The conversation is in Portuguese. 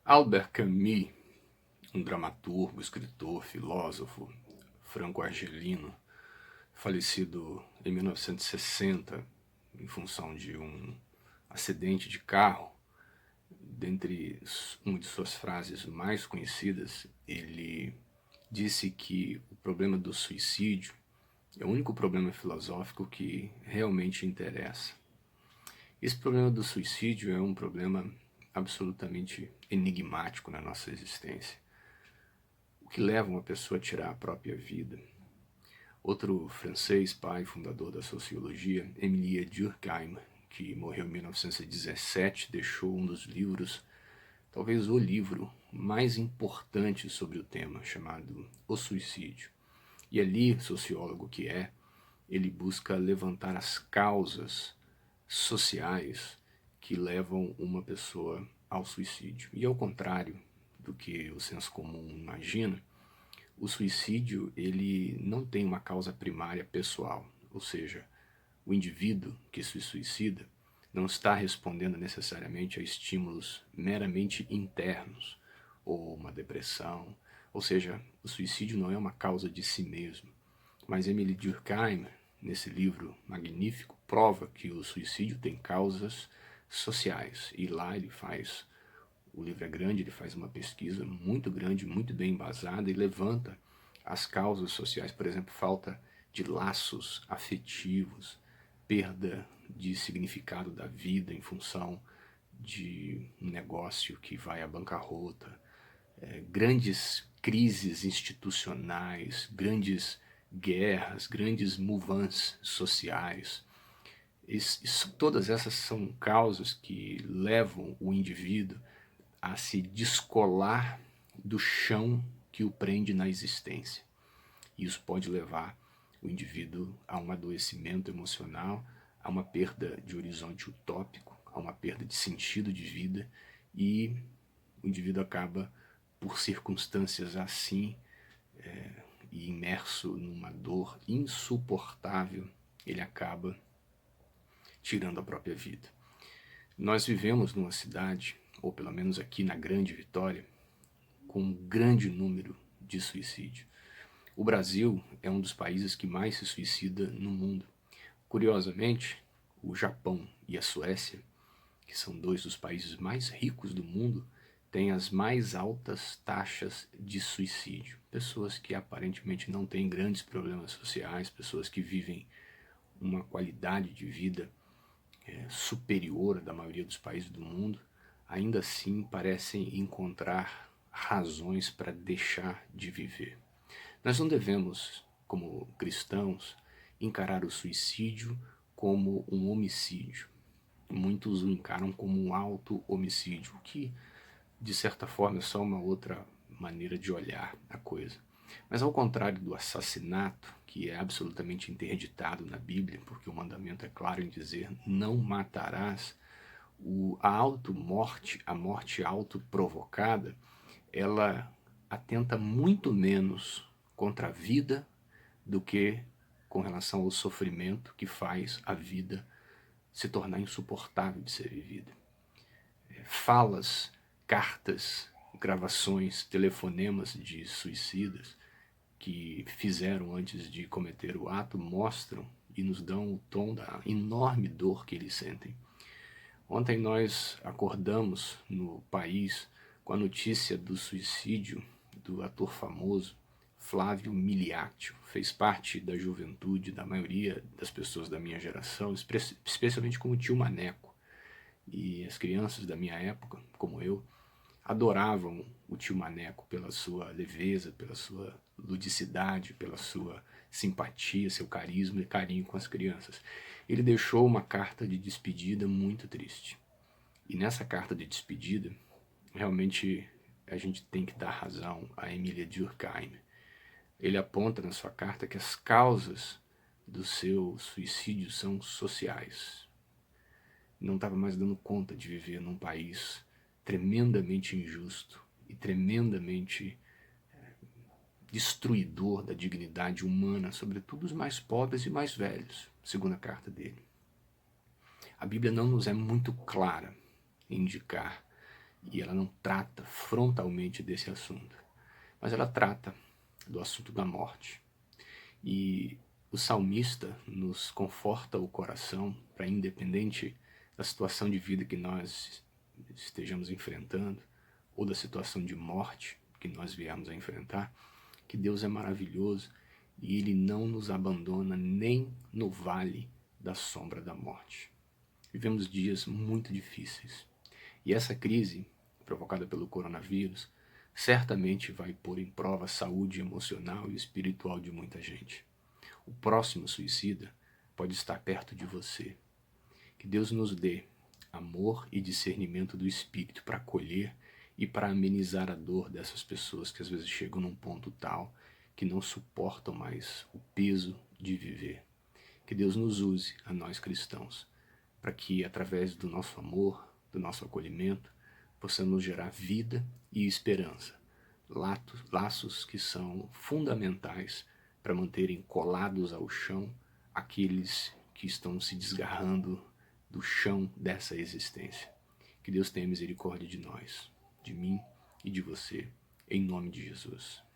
Albert Camus, um dramaturgo, escritor, filósofo franco-argelino, falecido em 1960 em função de um acidente de carro. Dentre uma de suas frases mais conhecidas, ele disse que o problema do suicídio é o único problema filosófico que realmente interessa. Esse problema do suicídio é um problema absolutamente enigmático na nossa existência. O que leva uma pessoa a tirar a própria vida? Outro francês, pai, fundador da sociologia, Émile Durkheim, que morreu em 1917, deixou um dos livros, talvez o livro mais importante sobre o tema, chamado O Suicídio. E ali, sociólogo que é, ele busca levantar as causas sociais que levam uma pessoa ao suicídio. E ao contrário do que o senso comum imagina, o suicídio ele não tem uma causa primária pessoal, ou seja, o indivíduo que se suicida não está respondendo necessariamente a estímulos meramente internos, ou uma depressão, ou seja, o suicídio não é uma causa de si mesmo. Mas Émile Durkheim, nesse livro magnífico, prova que o suicídio tem causas sociais, e lá ele faz, o livro é grande, ele faz uma pesquisa muito grande, muito bem embasada, e levanta as causas sociais, por exemplo, falta de laços afetivos, perda de significado da vida em função de um negócio que vai à bancarrota, grandes crises institucionais, grandes guerras, grandes mouvements sociais. Todas essas são causas que levam o indivíduo a se descolar do chão que o prende na existência. Isso pode levar o indivíduo a um adoecimento emocional, a uma perda de horizonte utópico, a uma perda de sentido de vida, e o indivíduo acaba, por circunstâncias assim, e imerso numa dor insuportável, ele acaba tirando a própria vida. Nós vivemos numa cidade, ou pelo menos aqui na Grande Vitória, com um grande número de suicídio. O Brasil é um dos países que mais se suicida no mundo. Curiosamente, o Japão e a Suécia, que são dois dos países mais ricos do mundo, têm as mais altas taxas de suicídio. Pessoas que aparentemente não têm grandes problemas sociais, pessoas que vivem uma qualidade de vida superior à da maioria dos países do mundo, ainda assim parecem encontrar razões para deixar de viver. Nós não devemos, como cristãos, encarar o suicídio como um homicídio. Muitos o encaram como um auto-homicídio, o que, de certa forma, é só uma outra maneira de olhar a coisa. Mas ao contrário do assassinato, que é absolutamente interditado na Bíblia, porque o mandamento é claro em dizer não matarás, a auto-morte, a morte autoprovocada, ela atenta muito menos contra a vida do que com relação ao sofrimento que faz a vida se tornar insuportável de ser vivida. Falas, cartas, gravações, telefonemas de suicidas que fizeram antes de cometer o ato mostram e nos dão o tom da enorme dor que eles sentem. Ontem nós acordamos no país com a notícia do suicídio do ator famoso Flávio Miliaccio. Fez parte da juventude da maioria das pessoas da minha geração, especialmente como tio Maneco. E as crianças da minha época, como eu, adoravam o tio Maneco pela sua leveza, pela sua ludicidade, pela sua simpatia, seu carisma e carinho com as crianças. Ele deixou uma carta de despedida muito triste. E nessa carta de despedida, realmente a gente tem que dar razão a Émile Durkheim. Ele aponta na sua carta que as causas do seu suicídio são sociais. Não estava mais dando conta de viver num país tremendamente injusto e tremendamente destruidor da dignidade humana, sobretudo os mais pobres e mais velhos, segundo a carta dele. A Bíblia não nos é muito clara em indicar e ela não trata frontalmente desse assunto, mas ela trata do assunto da morte. E o salmista nos conforta o coração para, independente da situação de vida que nós estejamos enfrentando, ou da situação de morte que nós viemos a enfrentar, que Deus é maravilhoso e Ele não nos abandona nem no vale da sombra da morte. Vivemos dias muito difíceis. E essa crise, provocada pelo coronavírus, certamente vai pôr em prova a saúde emocional e espiritual de muita gente. O próximo suicida pode estar perto de você. Que Deus nos dê amor e discernimento do Espírito para acolher e para amenizar a dor dessas pessoas que às vezes chegam num ponto tal que não suportam mais o peso de viver. Que Deus nos use, a nós cristãos, para que através do nosso amor, do nosso acolhimento, possamos gerar vida e esperança. Laços que são fundamentais para manterem colados ao chão aqueles que estão se desgarrando do chão dessa existência. Que Deus tenha misericórdia de nós, de mim e de você, em nome de Jesus.